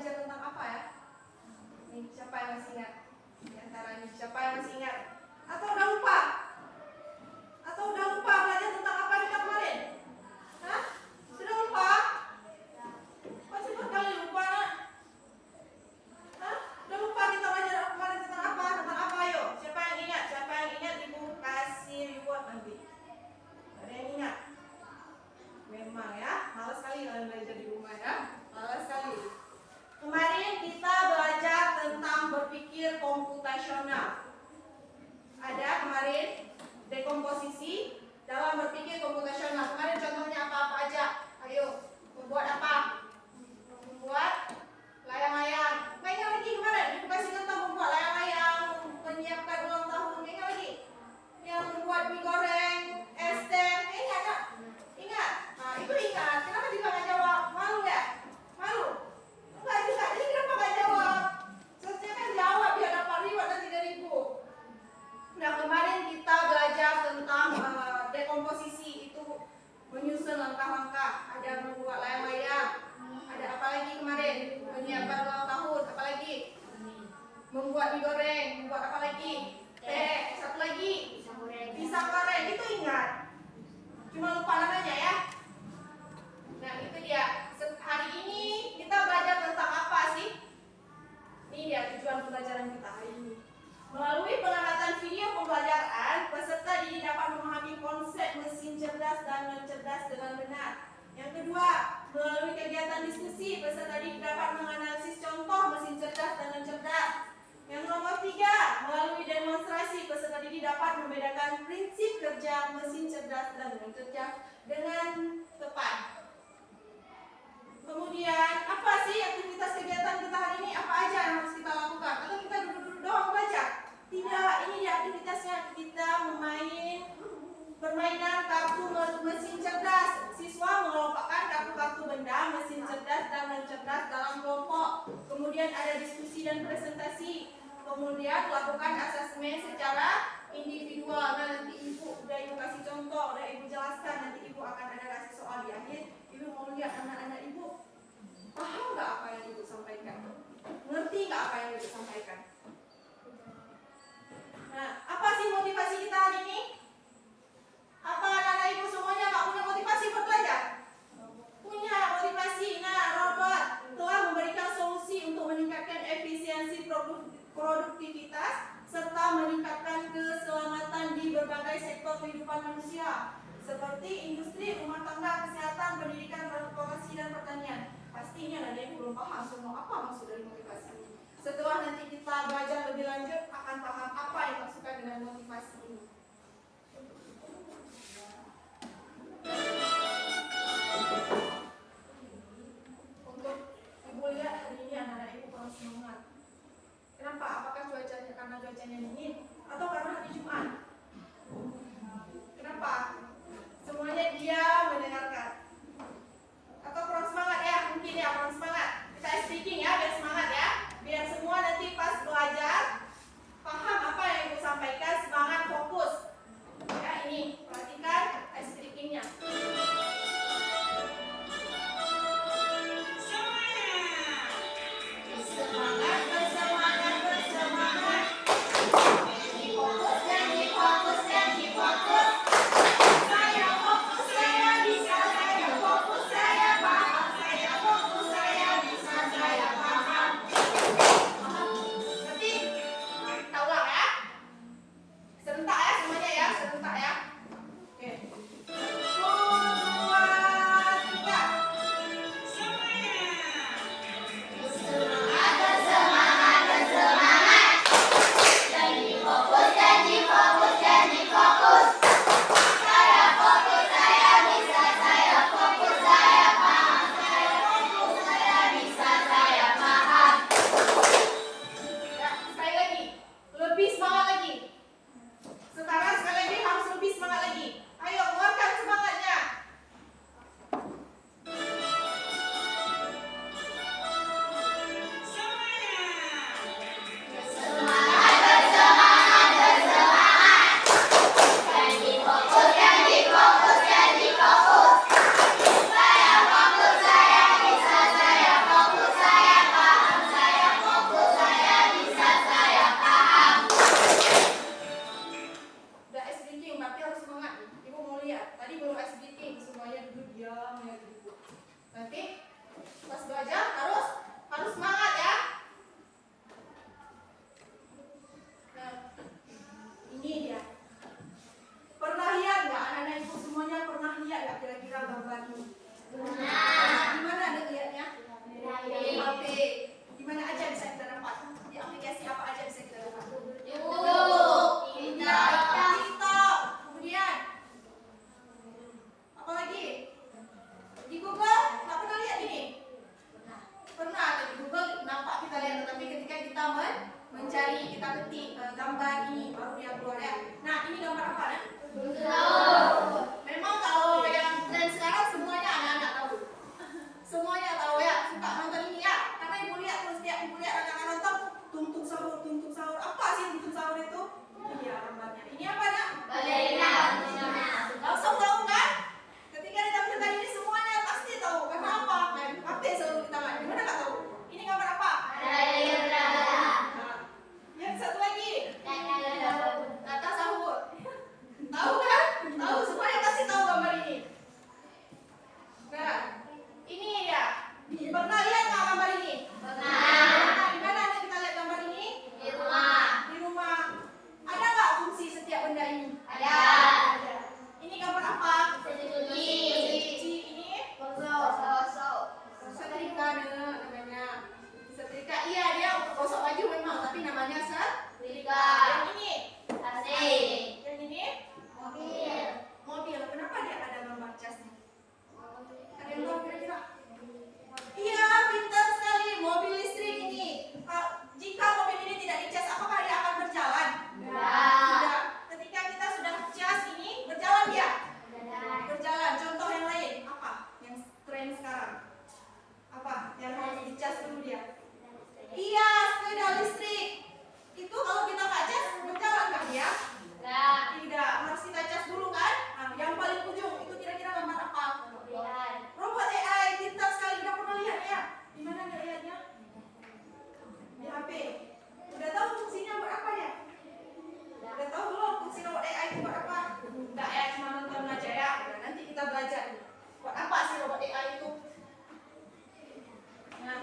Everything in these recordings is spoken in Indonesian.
belajar tentang apa ya? Nih, siapa yang masih ingat? Di antara ini, siapa yang masih ingat? Atau udah lupa? Atau udah lupa belajar tentang apa kita kemarin? Hah? Sudah lupa? Kok cepat kali lupa, nak? Hah? Udah lupa kita belajar kemarin tentang apa? Tentang apa, ayo? Siapa yang ingat? Siapa yang ingat? Ibu kasih reward nanti. Ada yang ingat? Memang ya, malas sekali kalian belajar di rumah ya. Malas sekali. Kemarin kita belajar tentang berpikir komputasional. Ada kemarin dekomposisi dalam berpikir komputasional. Kemarin contohnya apa-apa aja? Ayo, membuat apa? Membuat layang-layang. Nggak ingat lagi kemarin? Aku kasih contoh membuat layang-layang, menyiapkan ulang tahun. Nggak ingat lagi? Yang membuat mie goreng, es teh. Ingat tak? Ingat? Nah, itu ingat. Kenapa juga nggak jawab? Malu ya? Malu? Enggak juga. Jadi kenapa nggak jawab? Seharusnya kan jawab biar dapat reward nanti dari ibu. Nah, kemarin kita belajar tentang dekomposisi, itu menyusun langkah-langkah. Ada membuat layang-layang. Ada apa lagi kemarin? Menyiapkan ulang tahun. Apa lagi? Membuat mie goreng. Membuat apa lagi? Teh. Satu lagi? Pisang goreng. Itu ingat. Cuma lupa namanya ya. Nah, itu dia. Hari ini kita belajar tentang apa sih? Ini dia tujuan pembelajaran kita hari ini. Melalui pengamatan video pembelajaran, peserta didik dapat memahami konsep mesin cerdas dan mencerdas dengan benar. Yang kedua, melalui kegiatan diskusi, peserta didik dapat menganalisis contoh mesin cerdas dan mencerdas. Yang nomor 3, melalui demonstrasi, peserta didik dapat membedakan prinsip kerja mesin cerdas dan mencerdas dengan tepat. Kemudian, apa sih aktivitas kegiatan kita hari ini? Apa aja yang harus kita lakukan? Atau kita duduk-duduk doang belajar? Tidak, ini dia aktivitasnya. Kita permainan kartu mesin cerdas. Siswa mengelompokkan kartu-kartu benda, mesin cerdas dan mencerdas dalam kelompok. Kemudian ada diskusi dan presentasi. Kemudian lakukan asesmen secara individual. Nah, nanti ibu udah ibu kasih contoh, udah ibu jelaskan. Nanti ibu akan ada kasih soal di akhir. Ibu mau lihat anak-anak ibu paham nggak apa yang ibu sampaikan? Ngerti nggak apa yang ibu sampaikan? Nah, apa sih motivasi kita hari ini? Apa anak-anak ibu semuanya nggak punya motivasi buat belajar? Punya motivasi. Nah, Robert telah memberikan solusi untuk meningkatkan efisiensi produktivitas serta meningkatkan keselamatan di berbagai sektor kehidupan manusia seperti industri, rumah tangga, kesehatan, pendidikan, transportasi, dan pertanian. Pastinya anak-anak ibu belum paham semua apa maksud dari motivasi ini. Setelah nanti kita belajar lebih lanjut akan paham apa yang maksudkan dengan motivasi ini. Untuk ibu lihat hari ini anak-anak ibu kurang semangat. Kenapa? Apakah cuacanya karena cuacanya dingin atau karena hari Jumat? Kenapa? Semuanya diam mendengarkan. Atau kurang semangat ya? Mungkin ya kurang semangat. Kita speaking ya biar semangat ya. Biar semua nanti pas belajar paham apa yang ibu sampaikan, semangat, diam ya gitu. Nanti pas belajar harus semangat ya. Nah, ini dia. Pernah lihat nggak anak-anak ibu semuanya pernah lihat nggak kira-kira gambar ini? Di mana ada lihatnya? Di HP. Di mana aja bisa kita dapat? Di aplikasi apa aja bisa kita dapat? YouTube, TikTok, kemudian apa lagi? Di Google, nggak pernah lihat ini? Pernah ada di Google, nampak kita lihat, tetapi ketika kita mencari, kita ketik gambar ini baru dia keluar ya. Nah, ini gambar apa ya? Memang kalau yang tren sekarang semuanya anak-anak tahu. Semuanya tahu ya, suka nonton ini ya. Karena ibu lihat terus setiap ibu lihat anak-anak nonton tuntuk sahur. Apa sih tuntuk sahur itu? Ini ya gambarnya. Ini apa nak? Balerina. Langsung tahu kan? Ketika ditampilkan ini semuanya pasti tahu. Karena apa? Apa yang selalu kita main? Gimana nggak tahu? Ini gambar apa? Nah, yang satu lagi. Data sahur. Tahu kan? Tahu, semuanya pasti tahu gambar ini. Nah, ini dia. Pernah lihat nggak gambar ini? Nah, di mana nih kita lihat gambar ini? Di rumah. Ada nggak fungsi setiap benda ini? Ada. Ini gambar apa? Cuci. Ini Gosok. setrika namanya. Setrika, iya dia untuk gosok baju memang, tapi namanya setrika. Yang ini? AC. Yang ini? Mobil. Kenapa dia ada gambar casnya? Ada yang tahu kira-kira? Iya, pintar sekali. Mobil listrik ini. Jika mobil ini tidak dicas, apakah dia akan berjalan? Tidak. Ketika kita sudah cas ini, berjalan dia? Berjalan. Contoh yang lain, apa? Yang tren sekarang. Apa? Yang harus dicas dulu dia? Iya, sepeda listrik. Itu kalau kita nggak cas, berjalan nggak dia? Tidak. Harus kita cas dulu kan? Nah, yang paling ujung itu kira-kira gambar apa? Robot AI, pintar sekali. Udah pernah lihat ya? Di mana dia lihatnya? Di HP. Udah tahu fungsinya buat apa ya? Udah tahu belum fungsi robot AI itu buat apa? Enggak ya, cuma nonton aja ya. Nah, nanti kita belajar. Buat apa sih robot AI itu? Nah,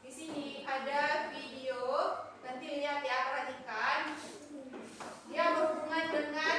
di sini ada video. Nanti lihat ya, perhatikan. Dia berhubungan dengan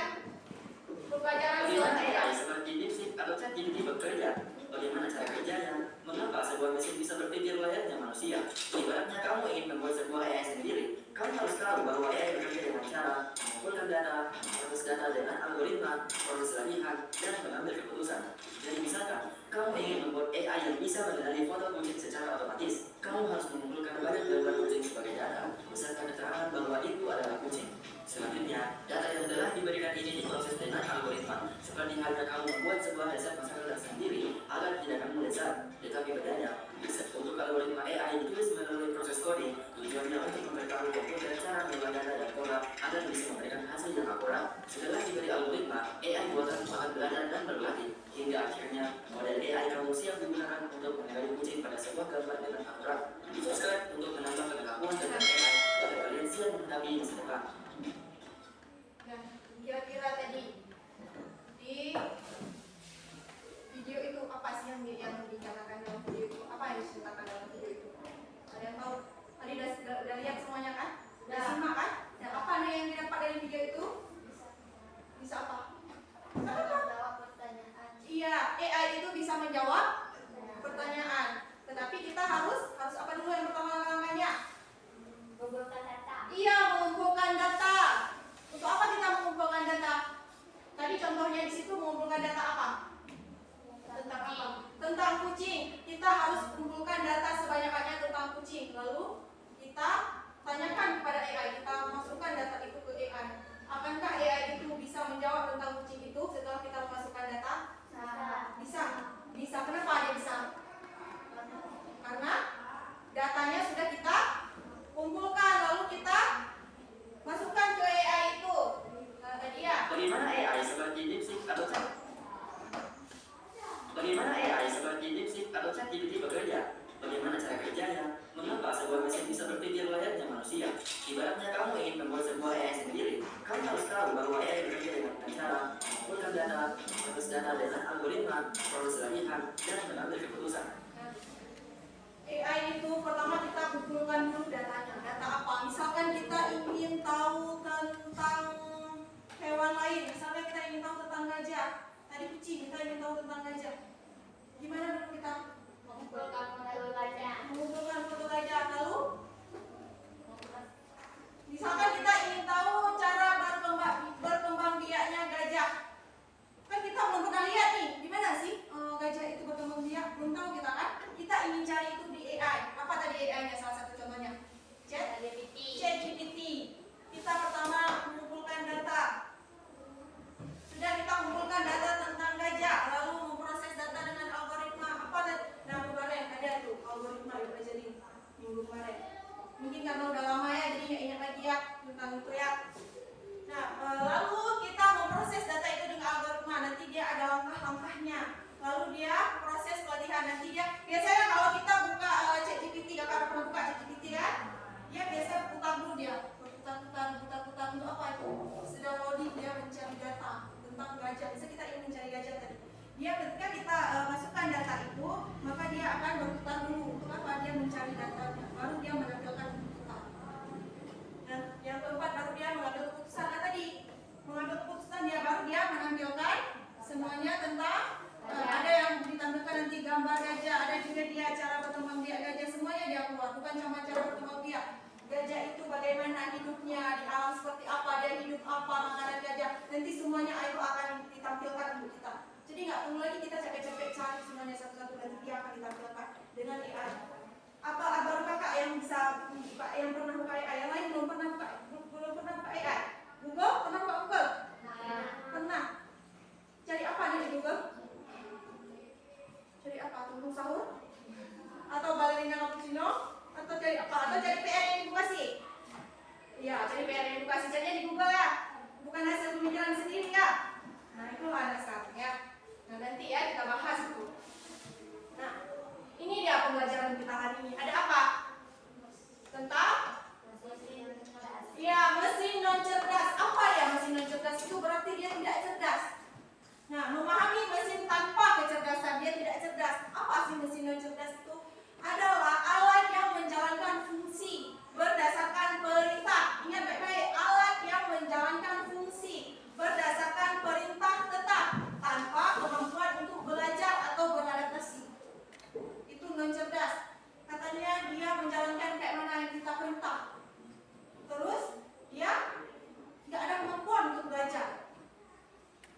pembelajaran Bagaimana AI seperti DeepSeek atau ChatGPT bekerja? Bagaimana cara kerjanya? Mengapa sebuah mesin bisa berpikir layaknya manusia? Ibaratnya kamu ingin membuat sebuah AI sendiri, kamu harus tahu bahwa AI bekerja dengan cara mengumpulkan data, proses data dengan algoritma, proses latihan, dan mengambil keputusan. Jadi misalkan, kamu ingin membuat AI yang bisa mengenali foto kucing secara otomatis, kamu harus mengumpulkan banyak gambar kucing sebagai data, misalkan keterangan bahwa itu adalah kucing. Selanjutnya, data yang telah diberikan ini diproses dengan algoritma, seperti halnya kamu membuat sebuah resep masakan sendiri agar tidak kamu lezat, tetapi bedanya, untuk algoritma AI ditulis melalui proses coding, tujuannya untuk memberitahu komputer cara mengolah data dan pola agar bisa memberikan hasil yang akurat. Setelah diberi algoritma, AI buatan akan belajar dan berlatih, hingga akhirnya model AI kamu siap digunakan untuk mengenali kucing pada sebuah gambar dengan akurat. Subscribe untuk menambah pengetahuan tentang AI agar kalian siap menghadapi masa depan. Nah, kira-kira tadi di video itu apa sih yang dikatakan dalam video itu? Apa yang diceritakan dalam video itu? Ada yang tahu? Tadi udah lihat semuanya kan? Udah simak kan? Dan apa nih yang didapat dari video itu? Bisa apa? Iya, AI itu bisa menjawab pertanyaan. Tetapi kita harus apa dulu yang pertama langkahnya? Iya, mengumpulkan data. Untuk apa kita mengumpulkan data? Tadi contohnya di situ mengumpulkan data apa? Tentang apa? Tentang kucing. Kita harus mengumpulkan data sebanyak-banyaknya tentang kucing. Lalu kita tanyakan kepada AI. Kita masukkan data itu ke AI. Akankah AI itu bisa menjawab tentang kucing itu setelah kita memasukkan data? Bisa. Bisa. Kenapa dia bisa? Karena datanya sudah kita kumpulkan, lalu kita masukkan ke AI itu. Tadi ya. Bagaimana AI seperti DeepSeek atau ChatGPT bekerja? Bagaimana cara kerjanya? Mengapa sebuah mesin bisa berpikir layaknya manusia? Ibaratnya kamu ingin membuat sebuah AI sendiri, kamu harus tahu bahwa AI bekerja dengan cara mengumpulkan data, menulis data dengan algoritma, proses latihan, dan mengambil keputusan. AI itu pertama kita kumpulkan dulu datanya. Data apa? Misalkan kita ingin tahu tentang hewan lain. Misalnya kita ingin tahu tentang gajah. Tadi kucing, kita ingin tahu tentang gajah. Gimana dulu kita Mengumpulkan foto gajah. mengumpulkan foto gajah? Lalu misalkan kita ingin tahu cara berkembang biaknya gajah. Kan kita belum pernah lihat nih, gimana sih gajah itu berkembang biak? Belum tahu kita kan? Kita ingin cari itu di AI. Apa tadi AI-nya salah satu contohnya? ChatGPT. Kita pertama mengumpulkan data. Sudah kita kumpulkan data tentang gajah, lalu memproses data dengan algoritma. Apa tadi? Nah, kemarin ada tuh algoritma yang belajarin minggu kemarin. Mungkin karena udah lama ya, jadi nggak ingat lagi ya tentang itu ya. Nah, lalu kita memproses data itu dengan algoritma. Nanti dia ada langkah-langkahnya. Lalu dia proses pelatihan. Nanti dia biasanya kalau kita buka ChatGPT, kakak pernah buka ChatGPT kan? Dia biasanya putar dulu dia, putar untuk apa itu? Sedang loading dia mencari data tentang gajah. Bisa kita ingin mencari gajah tadi. Dia ketika kita masukkan data itu, maka dia akan berputar dulu untuk apa? Dia mencari datanya. Baru dia menampilkan kita. Dan yang keempat baru dia mengambil keputusan. Nah, tadi mengambil keputusan dia baru dia menampilkan semuanya tentang ada yang ditampilkan nanti gambar gajah, ada juga dia cara berkembang biak gajah, semuanya dia keluar. Bukan cuma cara berkembang biak. Gajah itu bagaimana hidupnya di alam seperti apa, dia hidup apa, makanan gajah. Nanti semuanya itu akan ditampilkan untuk kita. Jadi nggak perlu lagi kita capek-capek cari semuanya satu-satu, nanti dia akan ditampilkan dengan AI. Apa baru kakak yang bisa buka, yang pernah buka AI, yang lain belum pernah buka AI? Google pernah buka Google? Pernah. Cari apa nih di Google? Cari apa? Tunggu sahur? Atau balerina cappuccino? Atau cari apa? Atau cari PR yang edukasi? Iya, cari PR yang edukasi. Carinya di Google ya, bukan hasil pemikiran sendiri ya. Nah, itu ada sekarang ya. Nah, nanti ya kita bahas itu. Nah, ini dia pembelajaran kita hari ini. Ada apa? Tentang? Ya, mesin non cerdas. Apa ya mesin non cerdas itu? Berarti dia tidak cerdas. Nah, memahami mesin tanpa kecerdasan, dia tidak cerdas. Apa sih mesin non cerdas itu? Adalah alat yang menjalankan fungsi berdasarkan perintah. Ingat baik-baik, alat yang menjalankan fungsi berdasarkan perintah tetap tanpa kemampuan untuk belajar atau beradaptasi. Itu non cerdas. Katanya dia menjalankan kayak mana yang kita perintah. Terus dia nggak ada kemampuan untuk belajar.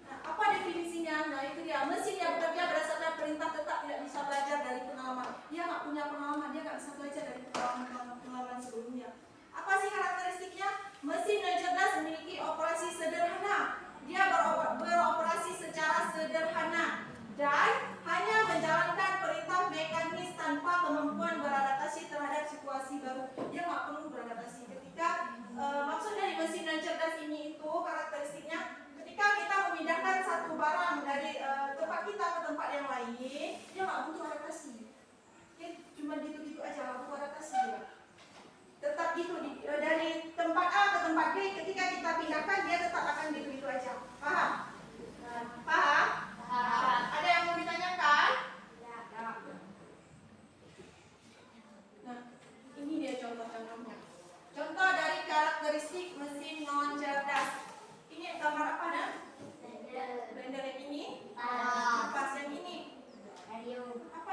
Nah, apa definisinya? Nah, itu dia. Mesin yang bekerja berdasarkan perintah tetap tidak bisa belajar dari pengalaman. Dia nggak punya pengalaman, dia nggak bisa belajar dari pengalaman sebelumnya. Apa sih karakteristiknya? Mesin yang cerdas memiliki operasi sederhana. Dia beroperasi secara sederhana dan hanya menjalankan perintah mekanis tanpa kemampuan beradaptasi terhadap situasi baru. Dia nggak perlu beradaptasi. Ketika maksud dari mesin yang cerdas ini itu karakteristiknya, ketika kita memindahkan satu barang dari tempat kita ke tempat yang lain, dia nggak butuh adaptasi. Dia cuma gitu-gitu aja, nggak butuh adaptasi dia. Tetap gitu dari tempat A ke tempat B, ketika kita pindahkan dia tetap akan gitu-gitu aja. Paham? Paham? Ada yang mau ditanyakan? Nah, ini dia contoh-contohnya. Contoh dari karakteristik mesin non cerdas. Ini gambar apa nak? Blender yang ini? Kipas yang ini? Apa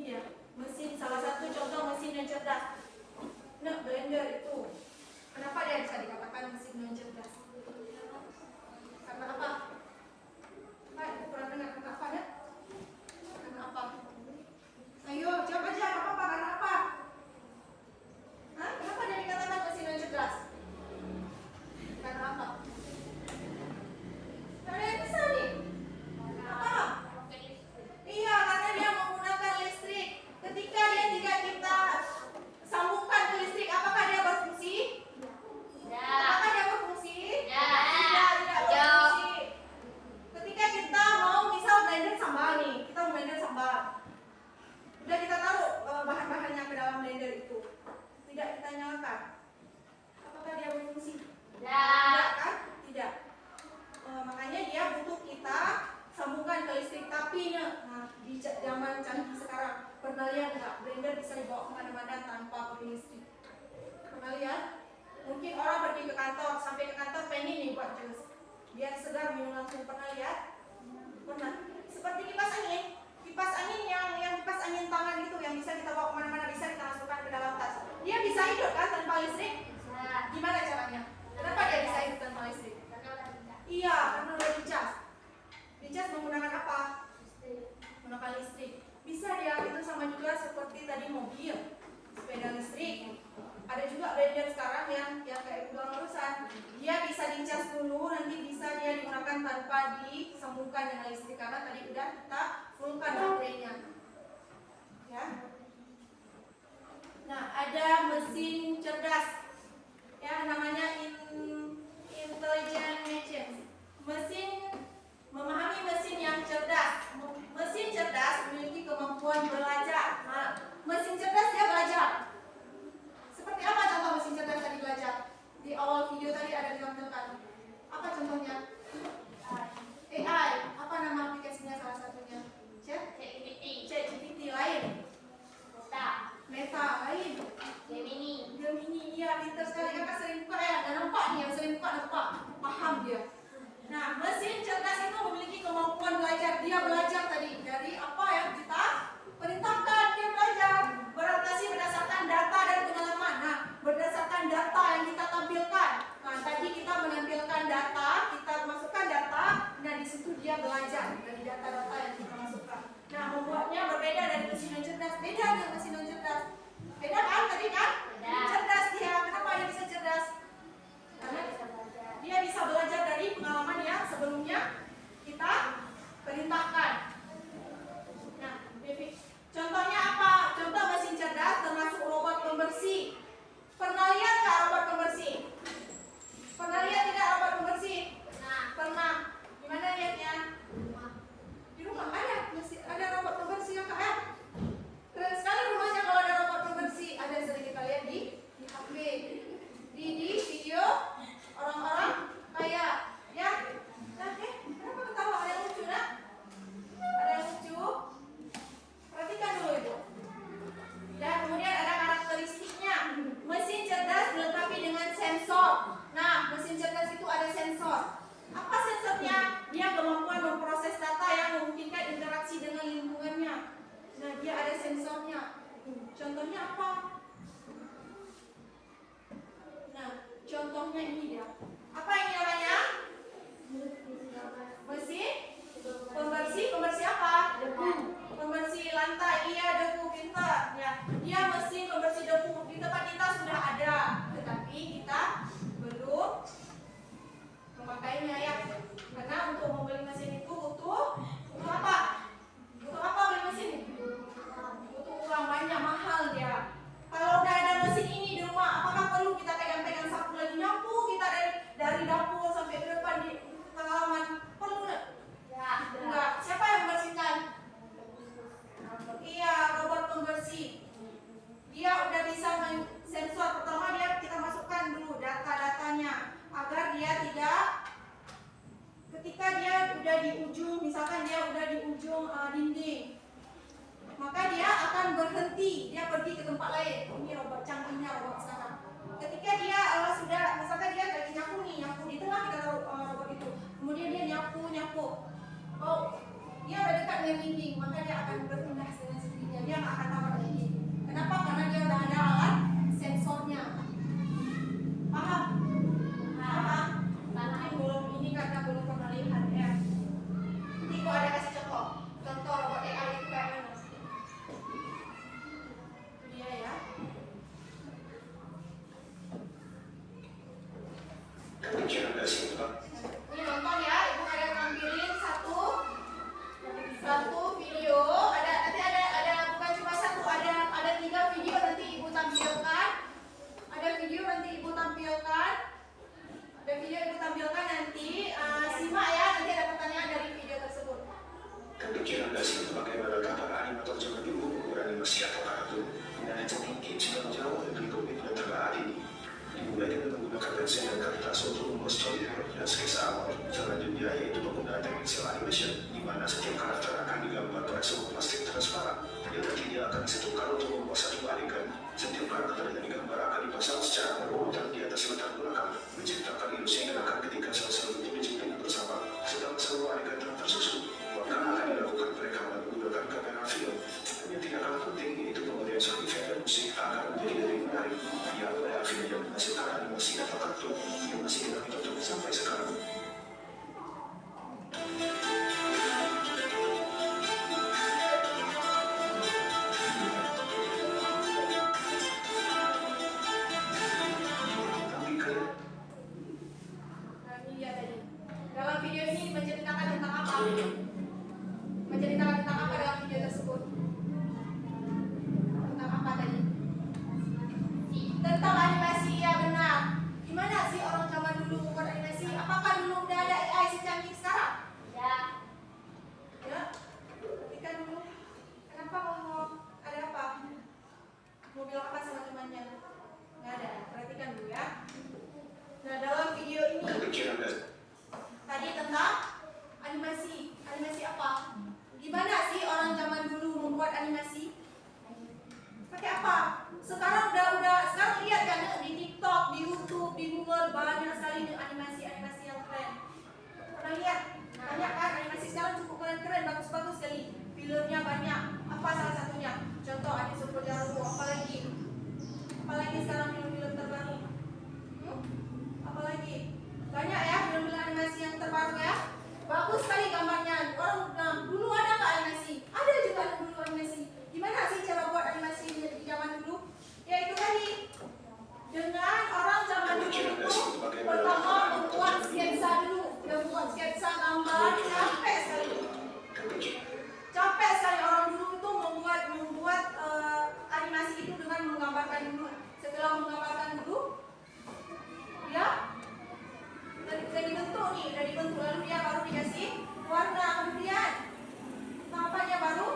dia mesin, salah satu contoh mesin yang cerdas. Nah, blender itu kenapa dia bisa dikatakan mesin yang cerdas? Karena apa? Pak, aku kurang dengar. Karena apa ya? Karena apa? Ayo, jawab aja. Karena apa? Karena apa? Hah? Kenapa dia dikatakan mesin yang cerdas? Karena apa? Ada yang bisa nih? Apa? Iya, karena dia menggunakan listrik. Ketika dia tidak kita sambungkan ke listrik, apakah dia berfungsi? Apakah dia berfungsi? Tidak berfungsi. Ketika kita mau misal blender sambal nih, kita mau blender sambal. Udah kita taruh bahan-bahannya ke dalam blender itu. Tidak kita nyalakan. Apakah dia berfungsi? Tidak kan? Tidak. Makanya dia butuh kita sambungkan ke listrik. Tapi nah, di zaman canggih sekarang, pernah lihat nggak blender bisa dibawa kemana-mana tanpa perlu listrik? Pernah lihat? Mungkin orang pergi ke kantor, sampai ke kantor pengen nih buat jus, biar segar minum langsung. Pernah lihat? Pernah. Seperti kipas angin yang kipas angin tangan itu yang bisa kita bawa kemana-mana, bisa kita masukkan ke dalam tas. Dia bisa hidup kan tanpa listrik? Gimana caranya? Kenapa dia bisa hidup tanpa listrik? Iya, karena udah dicas. Dicas menggunakan apa? Menggunakan listrik. Bisa dia itu sama juga seperti tadi mobil, sepeda listrik. Ada juga blender sekarang yang kayak uang urusan. Dia bisa dicas dulu, nanti bisa dia digunakan tanpa disambungkan dengan listrik karena tadi udah kita fullkan baterainya. Ya. Nah, ada mesin cerdas. Ya, namanya intelligent machine. Memahami mesin yang cerdas. Mesin cerdas memiliki kemampuan belajar. Nah, mesin cerdas dia belajar. Seperti apa contoh mesin cerdas tadi belajar? Di awal video tadi ada ditampilkan. Apa contohnya? AI. Apa nama aplikasinya salah satunya? ChatGPT lain. Meta lain. Gemini, iya pintar sekali. Kakak sering buka ya, dan nampak nih yang sering buka nampak, paham dia. Nah, mesin cerdas itu memiliki kemampuan belajar. Dia belajar tadi dari apa yang kita perintahkan. Dia belajar beradaptasi berdasarkan data dan pengalaman. Nah, berdasarkan data yang kita tampilkan. Nah, tadi kita menampilkan data, kita masukkan data. Nah, di situ dia belajar dari data-data yang kita masukkan. Nah, membuatnya berbeda dari mesin yang cerdas. Beda dengan mesin yang cerdas. Beda kan tadi kan? Cerdas dia. Kenapa dia bisa cerdas? Karena dia bisa belajar dari pengalaman yang sebelumnya kita perintahkan. Nah, contohnya apa? Contoh mesin cerdas termasuk robot pembersih. Pernah lihat nggak robot pembersih? Pernah lihat tidak robot pembersih? Pernah. Gimana lihatnya? Di rumah ada robot pembersih yang kayak keren sekali rumahnya kalau ada robot pembersih. Ada yang sering kita lihat di HP, di video orang-orang kaya, ya. Nah, kenapa ketawa? Ada yang lucu, nak? Ada yang lucu? Perhatikan dulu itu. Dan kemudian ada karakteristiknya. Mesin cerdas dilengkapi dengan sensor. Nah, mesin cerdas itu ada sensor. Apa sensornya? Dia kemampuan memproses data yang memungkinkan interaksi dengan lingkungannya. Nah, dia ada sensornya. Contohnya apa? Nah, contohnya ini dia. Apa ini namanya? Mesin pembersih. Pembersih apa? Debu. Pembersih lantai. Iya, debu. Pintar. Ya, dia mesin pembersih debu. Di tempat kita sudah ada, tetapi kita belum memakainya ya. Karena untuk membeli mesin itu butuh apa? Butuh apa beli mesin? Butuh uang banyak, mahal dia. Kalau udah ada mesin ini di rumah, apakah perlu kita pegang-pegang sapu lagi nyapu kita dari dapur sampai ke depan di halaman? Perlu nggak? Enggak. Siapa yang membersihkan? Iya, robot pembersih. Dia udah bisa sensor. Pertama kita masukkan dulu data-datanya agar dia tidak, ketika dia udah di ujung, misalkan dia udah di ujung dinding, maka dia akan berhenti, dia pergi ke tempat lain. Ini robot canggihnya robot sekarang. Ketika dia sudah, misalkan dia lagi nyapu di tengah kita taruh robot itu, kemudian dia nyapu, oh dia udah dekat dengan dinding, maka dia akan berpindah dengan sendirinya, dia nggak akan animasi atau kartun, minatnya tinggi jika jauh lebih rumit dan terlalu ini. Dimulai dengan menggunakan pensil dan kertas untuk membuat storyboard dan sketsa awal. Selanjutnya yaitu penggunaan teknik cel animation, di mana setiap karakter akan digambar pada sebuah plastik transparan yang nantinya akan disatukan untuk membuat satu adegan. Setiap karakter yang digambar akan dipasang secara berurutan di atas latar belakang, menciptakan ilusi gerakan ketika salah satu tim diciptakan bersama. Setelah seluruh adegan telah tersusun, maka akan dilakukan perekaman menggunakan kamera film. Yang tidak kalah penting yaitu pemberian sound effect dan musik agar menjadi lebih menarik. Ya, pada akhirnya menghasilkan animasi atau kartun yang masih dalam ditonton sampai sekarang. Tapi kalian Nah, ini dia tadi. Dalam video ini menceritakan tentang apa? Menceritakan tentang apa dalam video tersebut? Tentang apa tadi? Tentang animasi, ya benar. Gimana sih orang zaman dulu membuat animasi? Apakah dulu udah ada AI secanggih sekarang? Ya. Ya. Ketika dulu, kenapa mau ada apa? Mobil apa sama temannya? Nggak ada. Perhatikan dulu ya. Nah, dalam video ini kepikiran dan tadi tentang animasi. Animasi apa? Gimana sih orang zaman dulu membuat animasi? Pakai apa? Sekarang sekarang lihat kan di TikTok, di YouTube, di Google banyak sekali animasi-animasi yang keren. Pernah lihat? Banyak kan animasi sekarang cukup keren-keren, bagus-bagus sekali. Filmnya banyak. Apa salah satunya? Contoh ada Super Jarum, apalagi? Apalagi sekarang film-film terbaru? Apalagi? Banyak ya film-film animasi yang terbaru ya. Bagus sekali gambarnya. Orang dulu ada nggak animasi? Ada juga dulu animasi. Gimana sih cara buat animasi di zaman dulu? Ya itu tadi. Dengan orang zaman dulu itu pertama membuat sketsa dulu. Membuat sketsa gambar capek sekali. Capek sekali orang dulu itu membuat animasi itu dengan menggambarkan dulu. Setelah menggambarkan dulu, ya udah dibentuk nih, udah dibentuk lalu dia baru dikasih warna, kemudian tahapannya baru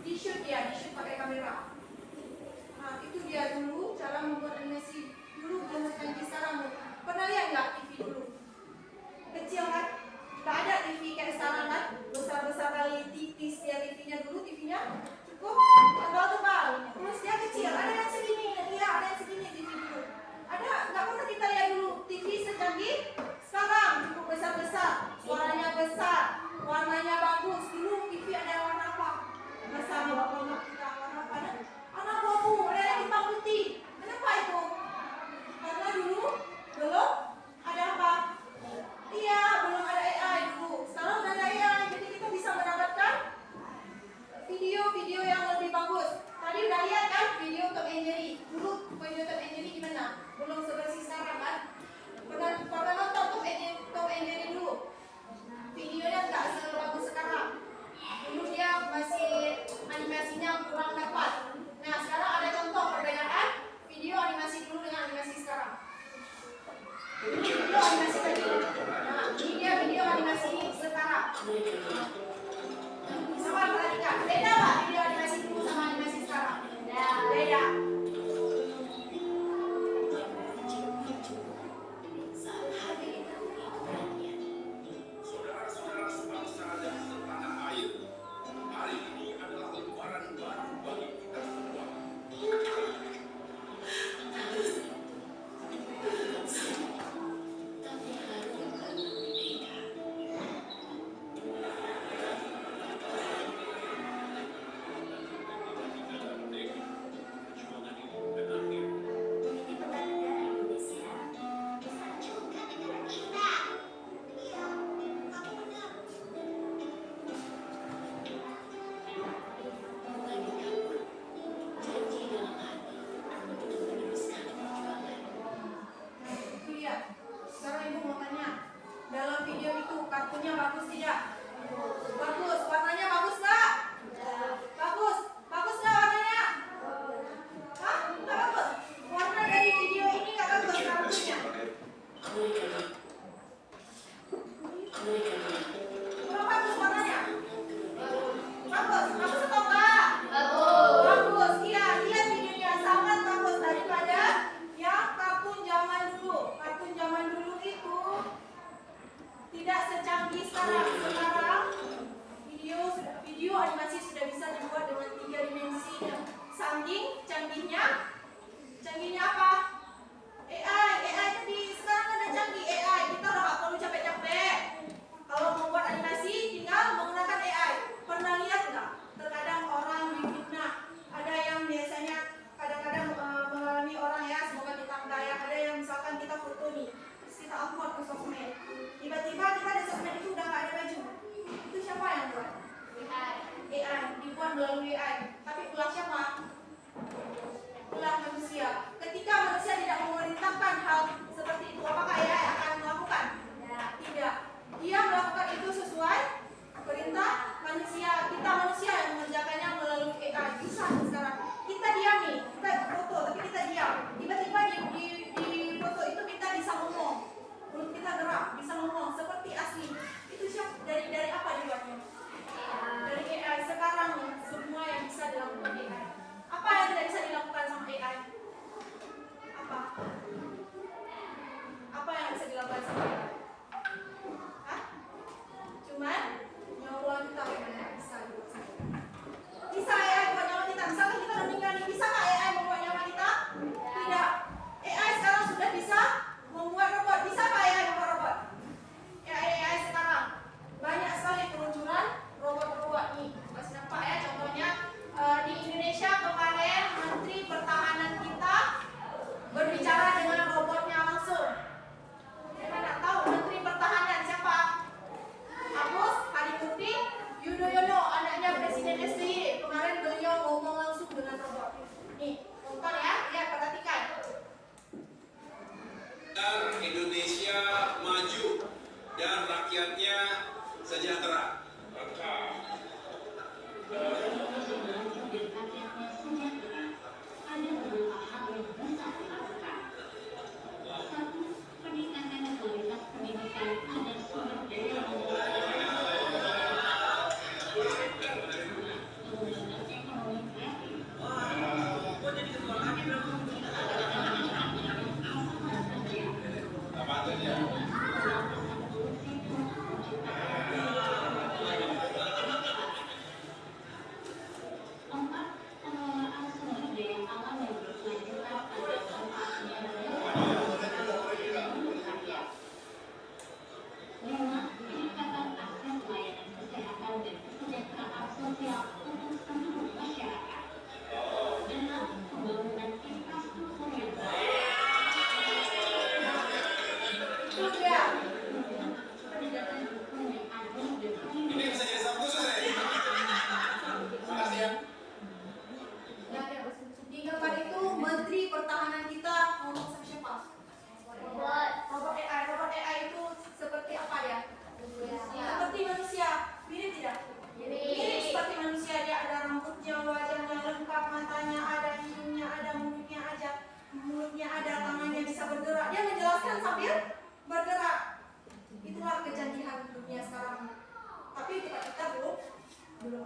di shoot pakai kamera. Nah itu dia dulu cara membuat animasi dulu belum secanggih sekarang. Pernah lihat nggak TV dulu? Kecil kan? Nggak ada TV kayak sekarang kan? Besar-besar kali tipis dia TV-nya dulu, TV-nya cukup tebal-tebal. Terus dia kecil, ada yang segini, dia ada yang segini TV dulu. Ada nggak pernah kita lihat dulu TV secanggih sekarang, cukup besar-besar, suaranya besar, warnanya bagus. Dulu TV ada warna apa? Besar warna kita warna apa? Warna abu, ada yang hitam putih. Kenapa itu? Karena dulu belum ada apa? Iya, belum ada AI dulu. Sekarang udah ada AI, jadi kita bisa mendapatkan video-video yang lebih bagus. Tadi udah lihat kan video Tom and Jerry. Dulu video Tom and Jerry gimana? Belum sebersih sekarang kan? Pernah nonton Tom and Jerry dulu? Videonya nggak sebagus sekarang. Dulu dia masih animasinya kurang dapat. Nah sekarang ada contoh perbedaan video animasi dulu dengan animasi sekarang. Video animasi tadi. Nah ini dia video animasi sekarang. Sama perhatikan. Beda nggak video animasi dulu sama animasi sekarang? Beda.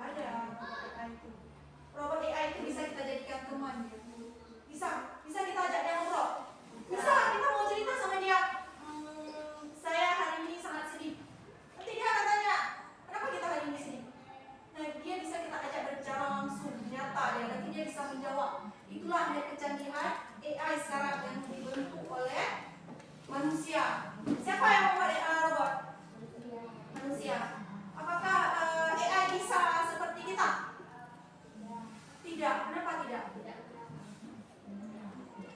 ada robot AI itu. Robot AI itu bisa kita jadikan teman ya. Bisa kita ajak dia ngobrol. Bisa kita mau cerita sama dia. Saya hari ini sangat sedih. Nanti dia akan tanya, kenapa kita hari ini sedih? Nah, dia bisa kita ajak berbicara langsung, nyata ya. Nanti dia bisa menjawab. Itulah kecanggihan AI sekarang yang dibentuk oleh manusia. Siapa yang membuat robot? Manusia. Apakah AI bisa seperti kita? Tidak. Kenapa tidak?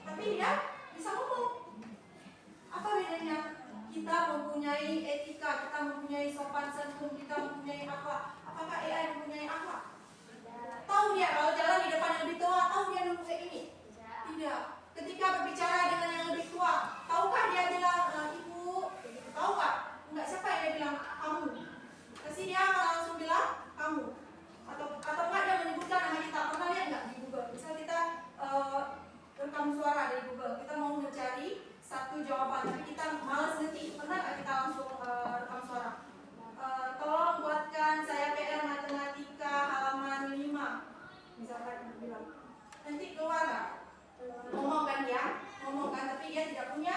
Tapi dia bisa ngomong. Apa bedanya? Kita mempunyai etika, kita mempunyai sopan santun, kita mempunyai akhlak. Apakah AI mempunyai akhlak? Tahu dia kalau jalan di depan yang lebih tua, tahu dia nunggu kayak ini? Tidak. Ketika berbicara dengan yang lebih tua, tahukah dia bilang ibu? Tahu nggak? Enggak, siapa yang dia bilang kamu? Pasti dia akan langsung bilang kamu. Atau enggak dia menyebutkan nama kita. Pernah lihat nggak di Google? Misal kita rekam suara dari Google, kita mau mencari satu jawaban, tapi kita malas ngetik. Pernah nggak kita langsung rekam suara? Tolong buatkan saya PR matematika halaman 5. Misalkan bilang. Nanti keluar nggak? Ngomong kan dia, tapi dia tidak punya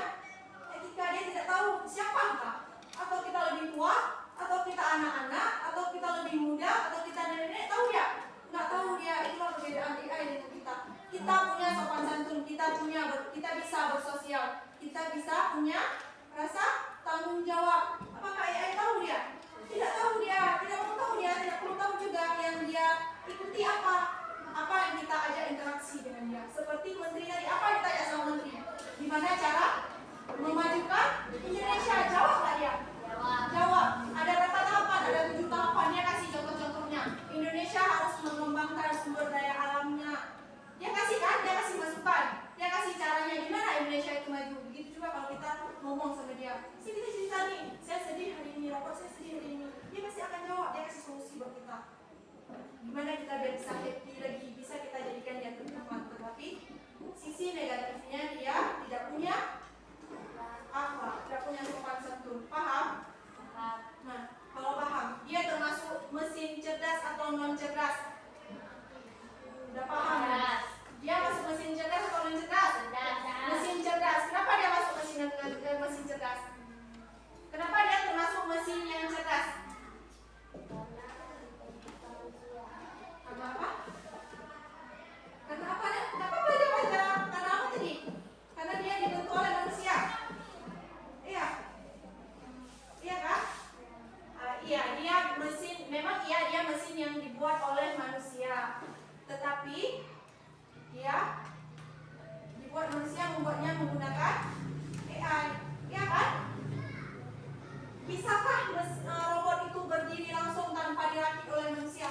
etika, dia tidak tahu siapa kita. Atau kita lebih tua, atau kita anak-anak, atau kita lebih muda, atau kita nenek-nenek, tahu dia? Nggak tahu dia. Itulah perbedaan AI dengan kita. Kita punya sopan santun, kita bisa bersosial, kita bisa punya rasa tanggung jawab. Apakah AI tahu dia? Tidak tahu dia, tidak mau tahu dia, tidak perlu tahu juga yang dia ikuti apa yang kita ajak interaksi dengan dia. Seperti menteri tadi, apa yang kita ajak sama menteri? Gimana cara memajukan Indonesia? Jawab nggak dia? Jawab. Ada berapa tahapan? Ada 7 tahapan. Dia kasih contoh-contohnya. Indonesia harus mengembangkan sumber daya alamnya. Dia kasih kan? Dia kasih masukan. Dia kasih caranya gimana Indonesia itu maju. Begitu juga kalau kita ngomong sama dia. Sini kita cerita nih, saya sedih hari ini, robot saya sedih hari ini. Dia pasti akan jawab. Dia kasih solusi buat kita. Gimana kita biar bisa happy lagi, bisa kita jadikan dia teman. Tetapi sisi negatifnya dia tidak punya akhlak, tidak punya sopan santun. Paham? Nah, kalau paham, dia termasuk mesin cerdas atau non cerdas? Udah paham ya? Dia masuk mesin cerdas atau non cerdas? Mesin cerdas. Kenapa dia masuk mesin cerdas? Kenapa dia termasuk mesin yang cerdas? Karena apa? Karena apa dia? Kenapa dia baca? Karena apa tadi? Karena dia dibentuk oleh manusia. Iya. Iya kan? Iya, dia mesin. Memang iya, dia mesin yang dibuat oleh manusia. Tetapi dia dibuat manusia, membuatnya menggunakan AI. Iya kan? Bisakah robot itu berdiri langsung tanpa dirakit oleh manusia?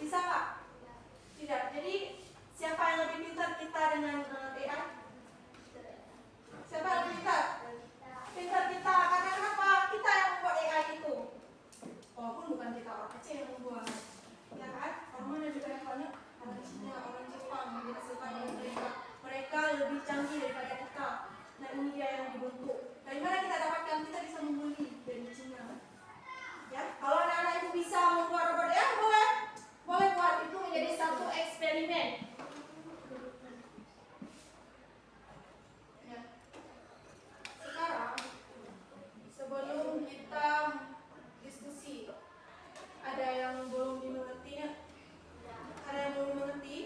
Bisa nggak? Tidak. Jadi siapa yang lebih pintar, kita dengan AI? Siapa yang lebih pintar? Pintar kita. Karena kenapa? Kita yang membuat AI itu. Walaupun bukan kita, orang Aceh yang membuat. Ya kan? Orang mana juga yang banyak? Orang Cina, orang Jepang, yang dihasilkan oleh mereka. Mereka lebih canggih daripada kita. Nah, ini dia yang dibentuk. Dari mana kita dapatkan? Kita bisa membeli dari Cina. Ya, kalau anak-anak itu bisa membuat robot AI, boleh buat. Itu menjadi satu eksperimen. Ya. Sekarang sebelum kita diskusi, ada yang belum dimengerti? Ada yang belum dimengerti?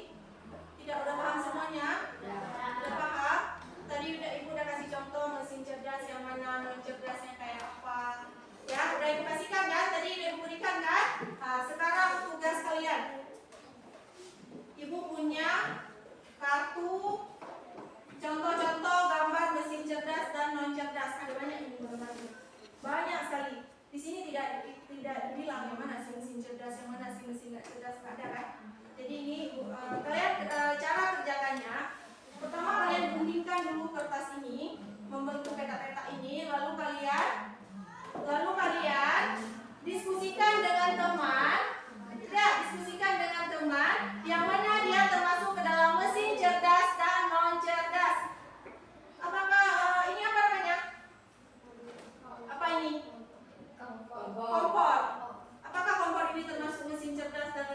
Tidak udah paham semuanya? Udah paham? Tadi ibu udah kasih contoh mesin cerdas yang mana, non cerdas yang kayak apa. Ya, udah ibu kasihkan kan? Tadi udah ibu berikan kan? Nah, sekarang tugas kalian. Ibu punya kartu contoh-contoh gambar mesin cerdas dan non cerdas. Ada banyak ini gambarnya. Banyak sekali. Di sini tidak dibilang yang mana sih mesin cerdas, yang mana sih mesin nggak cerdas, nggak ada kan? Jadi ini kalian cara kerjakannya. Pertama kalian guntingkan dulu kertas ini, membentuk peta-peta ini, lalu kalian diskusikan dengan teman. Diskusikan dengan teman yang mana dia termasuk ke dalam mesin cerdas dan non cerdas. Apakah ini apa namanya? Apa ini? Kompor. Apakah kompor ini termasuk mesin cerdas dan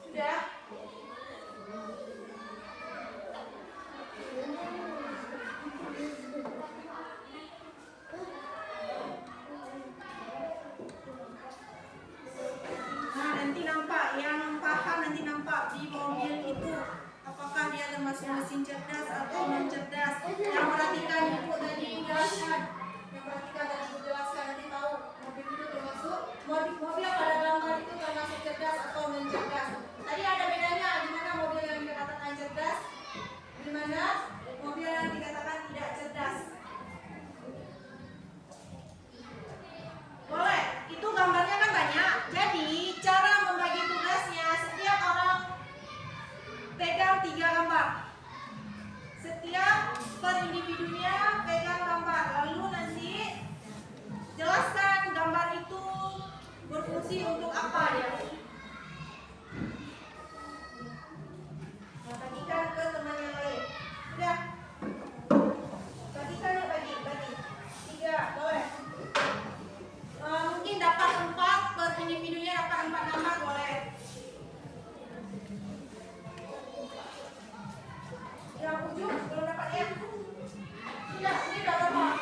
Sudah? Nah, nanti nampak, yang paham nanti nampak di mobil itu apakah dia termasuk mesin cerdas atau non cerdas. Yang perhatikan ibu tadi jelaskan, yang perhatikan tadi ibu jelaskan, nanti tahu mobil itu termasuk mobil yang pada gambar itu termasuk cerdas atau non cerdas. Tadi ada bedanya di mana mobil yang dikatakan cerdas, di mana mobil yang dikatakan tidak cerdas. Boleh, itu gambarnya kan banyak. Jadi cara membagi tugasnya, setiap orang pegang 3 gambar. Setiap per individunya pegang gambar. Lalu nanti jelaskan gambar itu berfungsi untuk apa ya. Nah, bagikan ke teman yang lain. Sudah? Bagikan ya, bagi 3, boleh. Mungkin dapat 4 per individunya, dapat 4 gambar boleh. Yang ujung belum dapat ya? Sudah, ini udah dapat.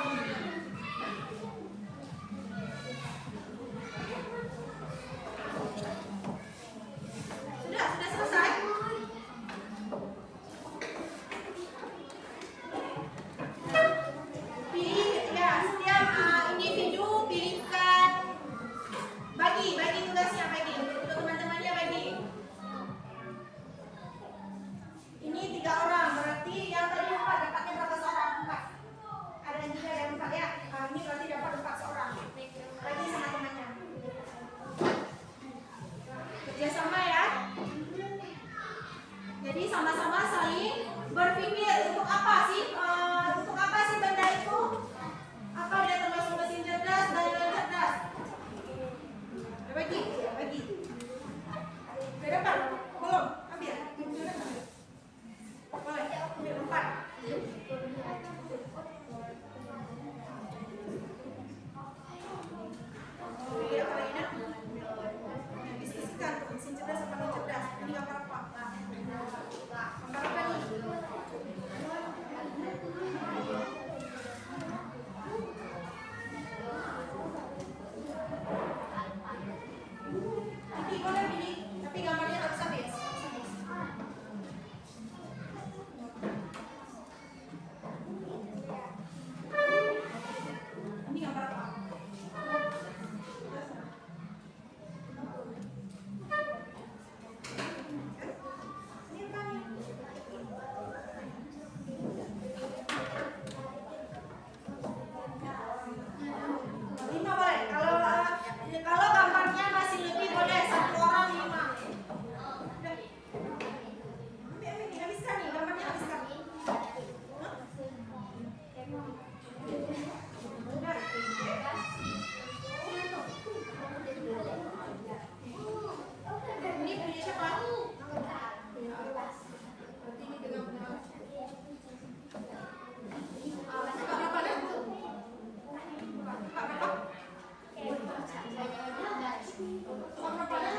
Sudah selesai. Pilih ya, setiap individu pilihkan, bagi tugasnya, bagi untuk teman-temannya, bagi. Ini 3 orang, berarti yang tadi 4 dapatnya berapa seorang? 4. Ada yang 3 yang 4 ya. Ini berarti dapat 4 seorang. Bagi sama temannya. Kerjasama ya. Jadi sama-sama saling berpikir untuk apa sih? Untuk apa sih benda itu? Apa dia termasuk mesin cerdas dan non cerdas? Bagi. Sudah dapat? Belum? Ambil. Boleh, ambil 4. Pilih apa lagi nak? Diskusikan mesin cerdas apa non cerdas. Ini gambar apa? Gambar apa nih? Pilih, boleh pilih, tapi gambarnya harus habis. Ini gambar apa? Ini apa nih? 5 boleh. Kalau gambarnya masih lebih boleh 1 orang 5. Udah. Ambil, habiskan nih, gambarnya habiskan. Hah? Udah. Ini punya siapa? Berarti ini dengan benar. Berapa dah? Berapa? Berapa dah?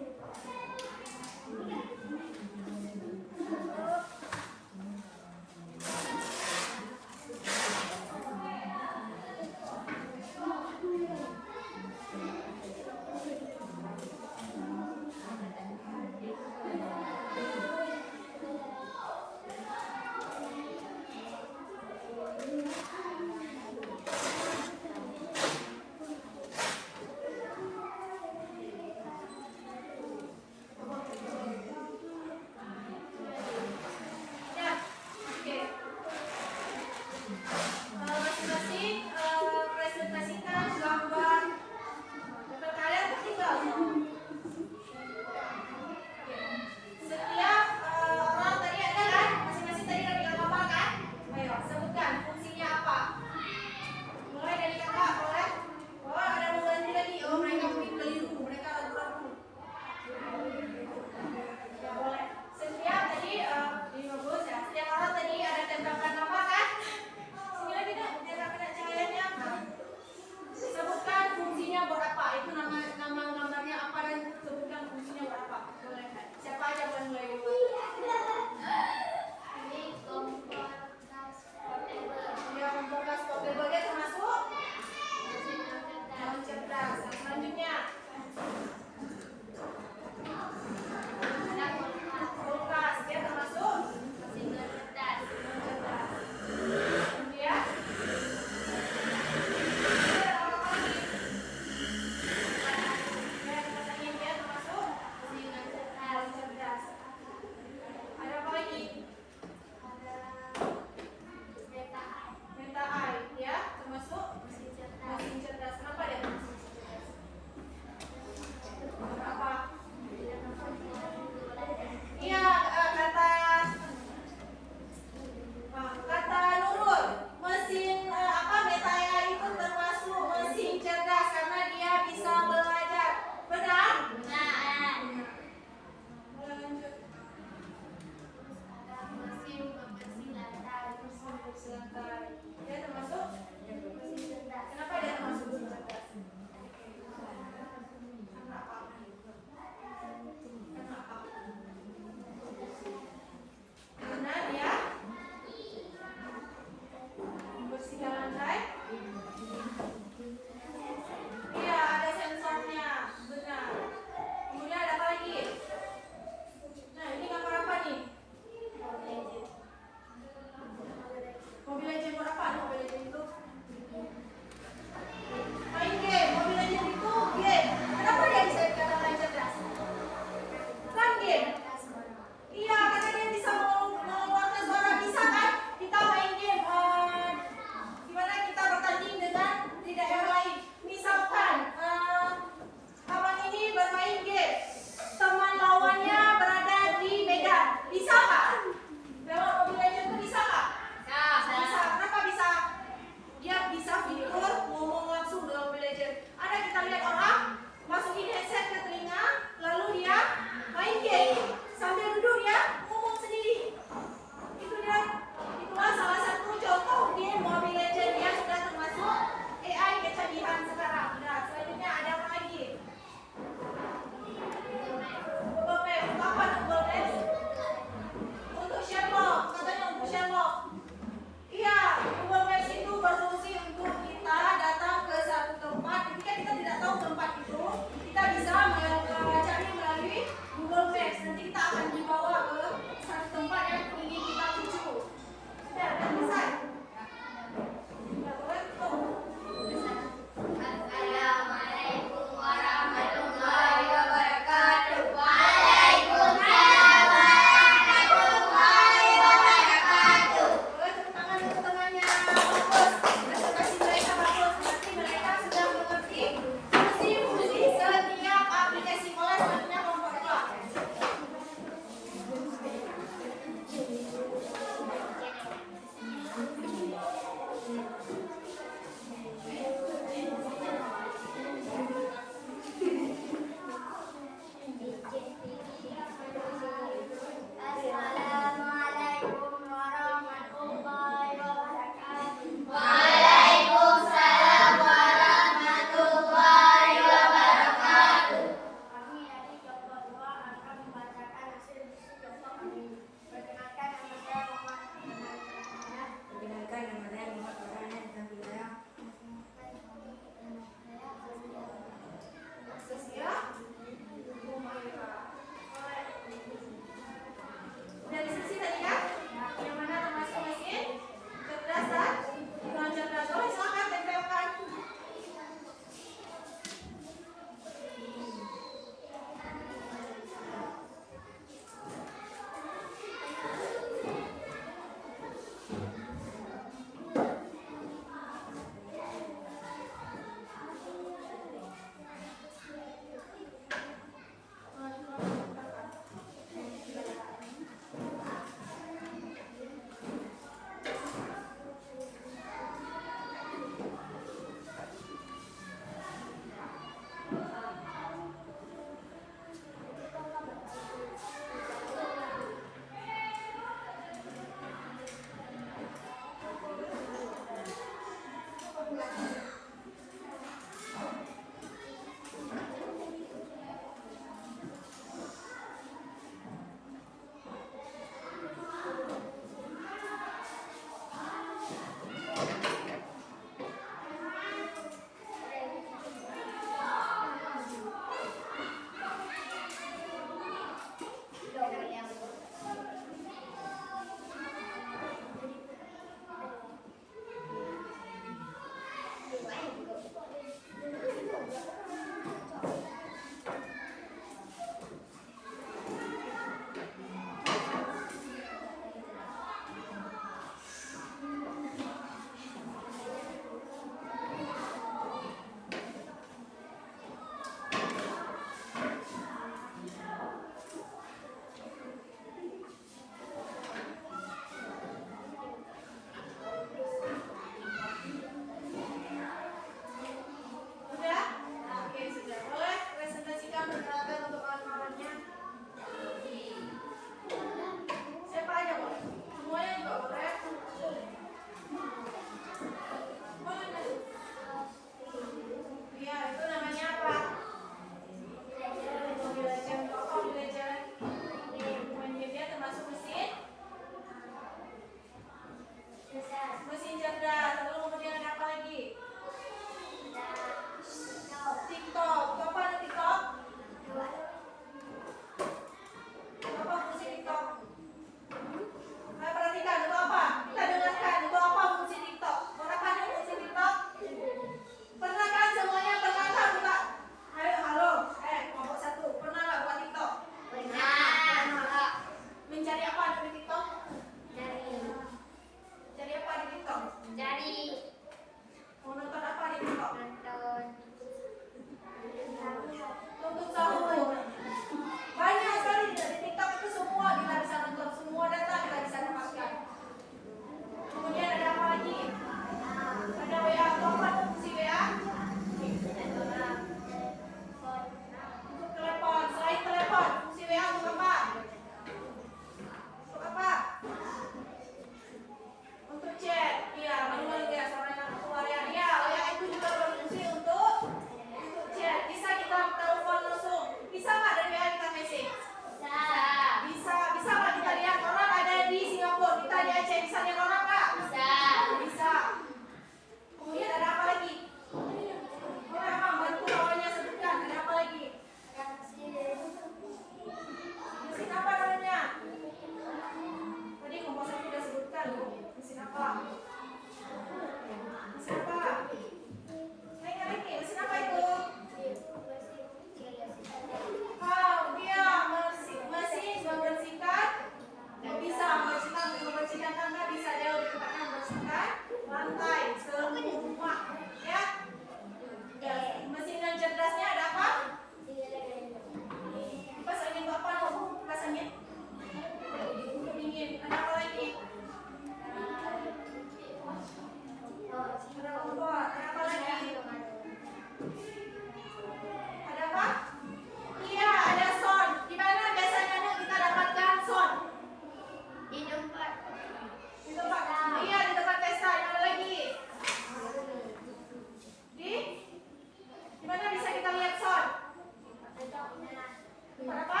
Apa?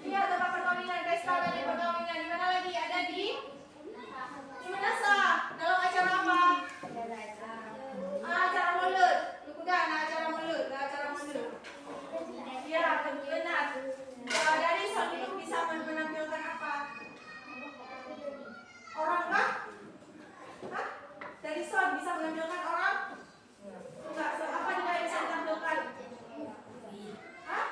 Iya, tempat perkawinan. Guys, tahu dari perkawinan. Di mana lagi? Ada di Manasa. Dalam acara apa? Acara mulut. Lu pegang acara mulut. Acara mulut. Ya, benar. Dari sound itu bisa menampilkan apa? Orang kah? Hah? Dari sound bisa menampilkan orang? Enggak. So, apa juga yang bisa ditampilkan? Hah?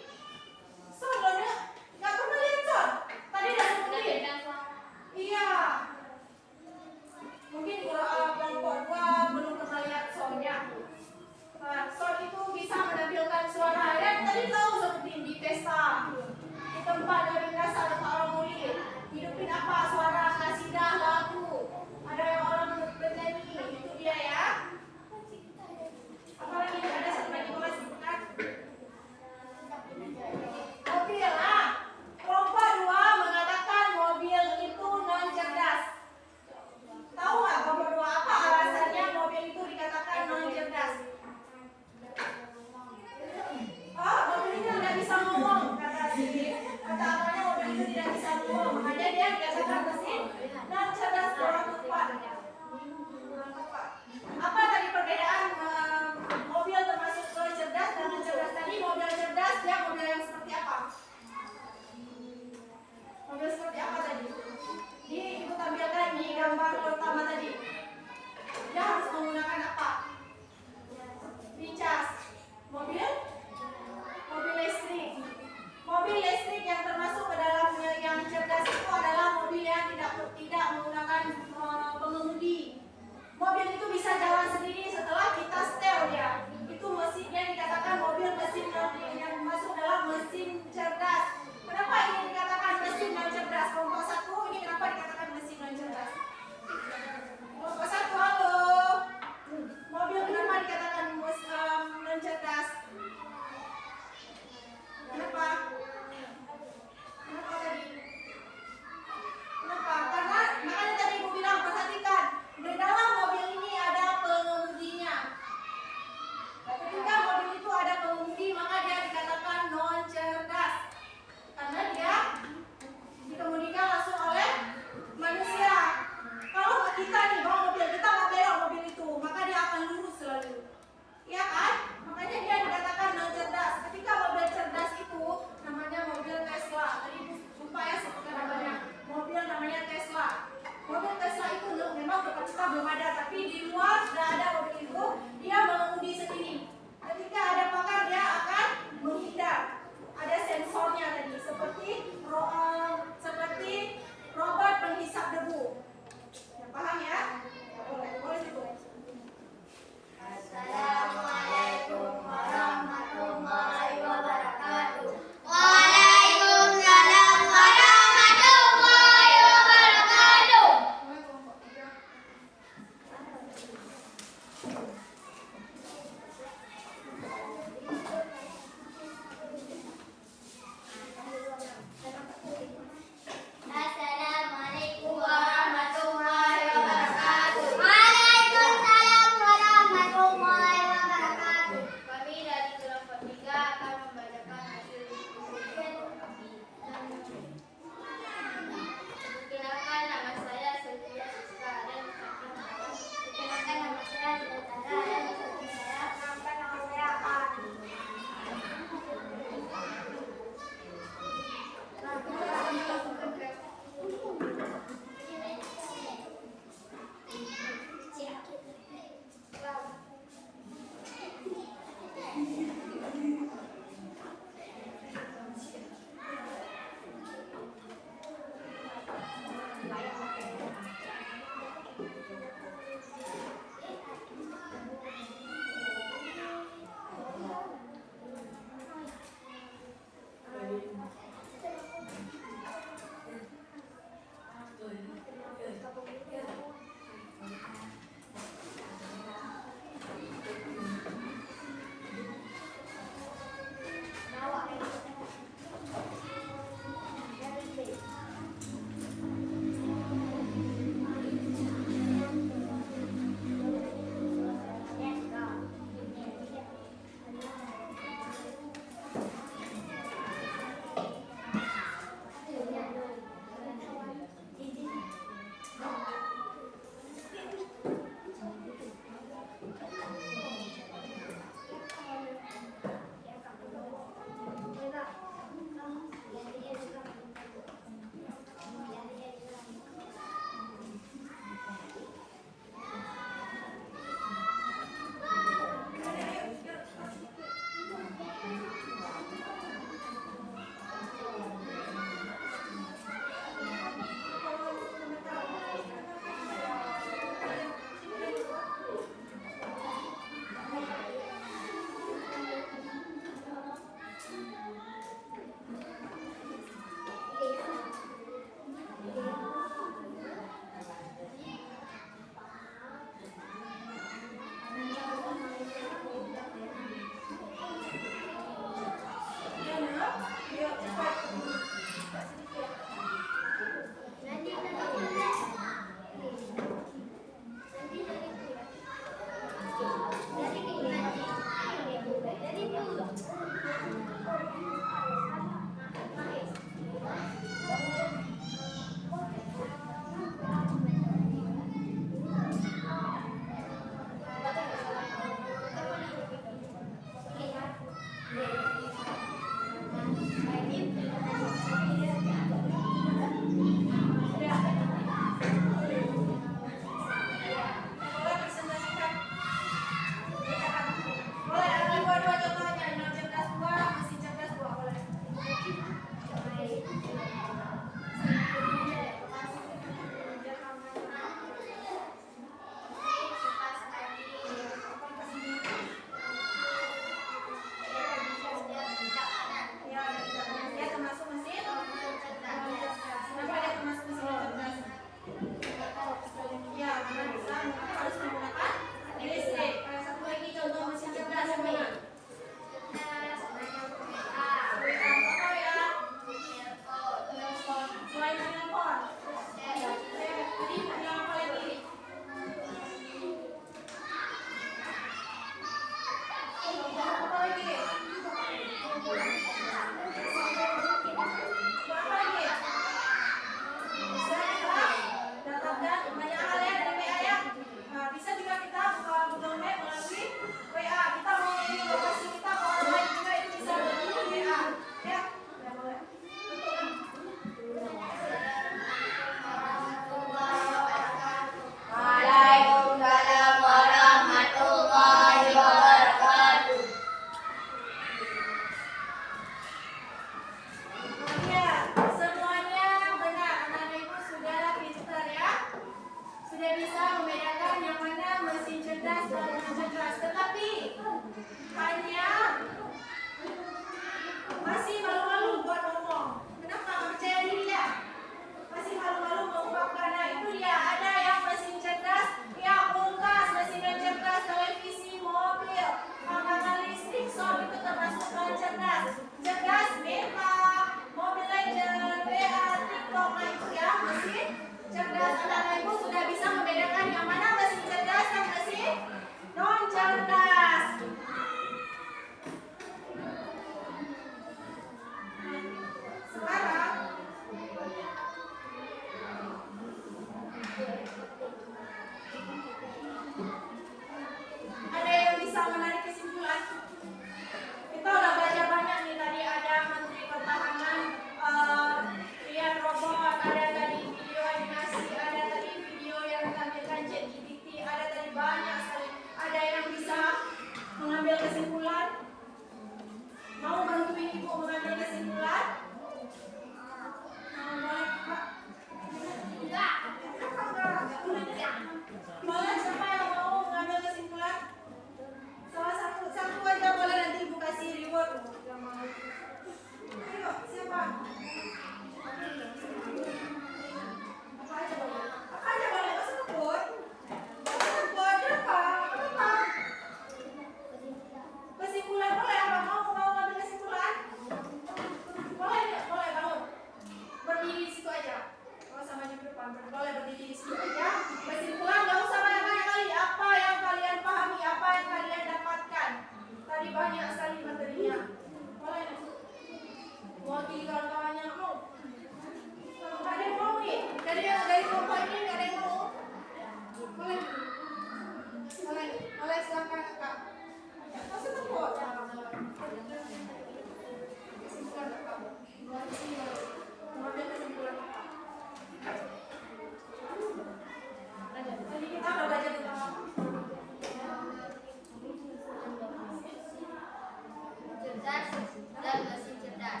cerdas dan mesin cerdas.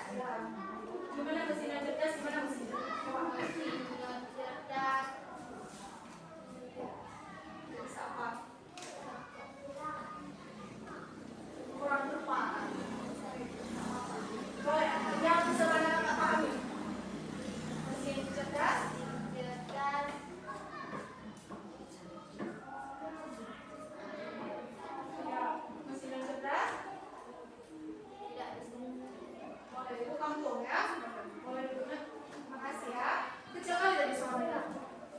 Gimana mesin yang cerdas? Gimana mesin cerdas? Coba. Mesin yang cerdas Bisa apa? Kurang tepat. Boleh, yang sebenarnya nggak pahami. Mesin cerdas. cerdas Ya, mesin yang cerdas. tidak bisa. Boleh, itu kampung ya. Boleh duduk. Makasih ya. Kecil kali tadi suaranya.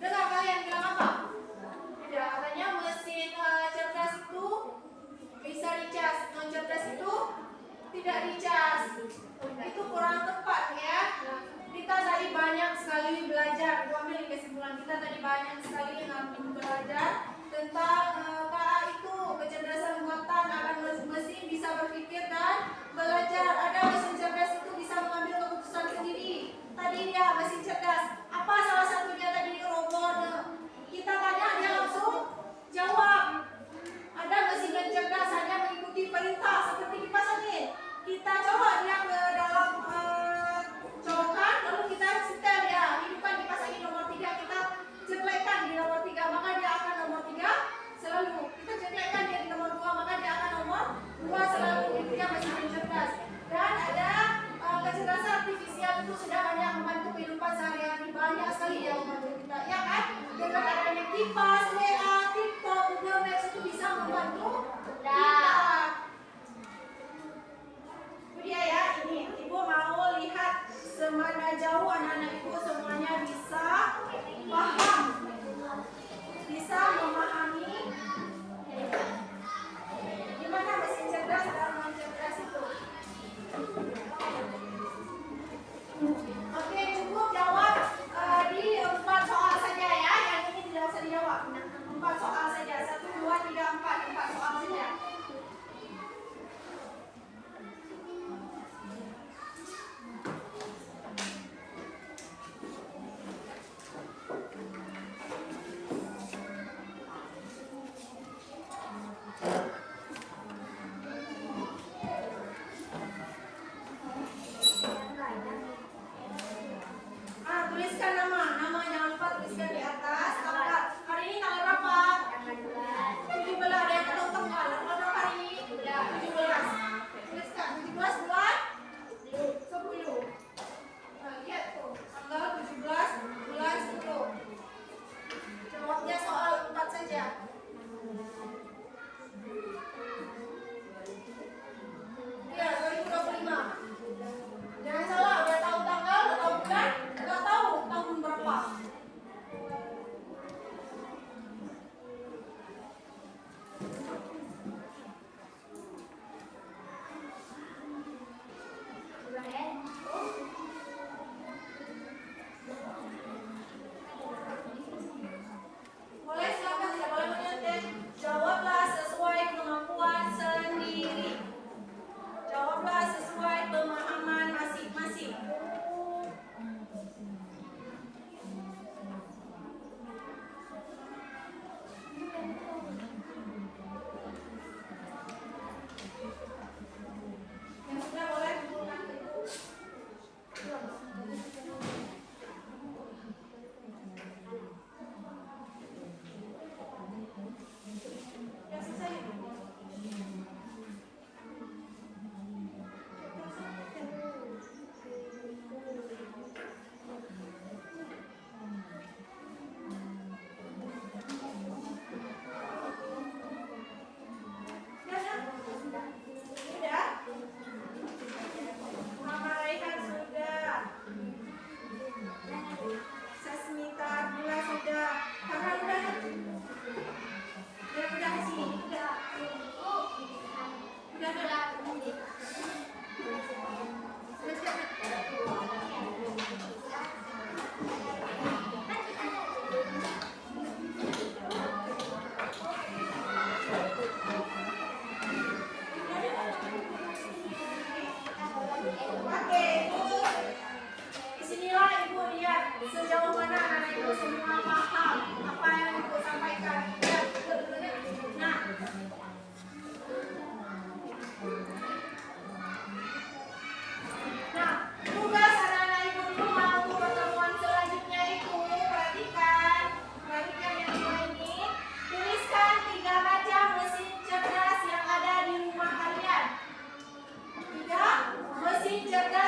Dengar kalian bilang apa? Tidak, katanya mesin cerdas itu bisa dicas, non cerdas itu tidak dicas. Itu kurang tepat ya. Kita tadi banyak sekali belajar. Gua ambil kesimpulan kita tadi banyak sekali belajar tentang KA itu kecerdasan buatan akan mesin bisa berpikir dan belajar. Ada mesin cerdas itu bisa mengambil keputusan sendiri. Tadi dia mesin cerdas. Apa salah satunya tadi robot? Kita tanya dia langsung jawab. Ada mesin yang cerdas hanya mengikuti perintah seperti kipas angin. Kita coba dia ke dalam colokan, lalu kita setel dia hidupkan kipas angin nomor 3, kita jelekkan di nomor 3, maka dia akan nomor 3 cerdas.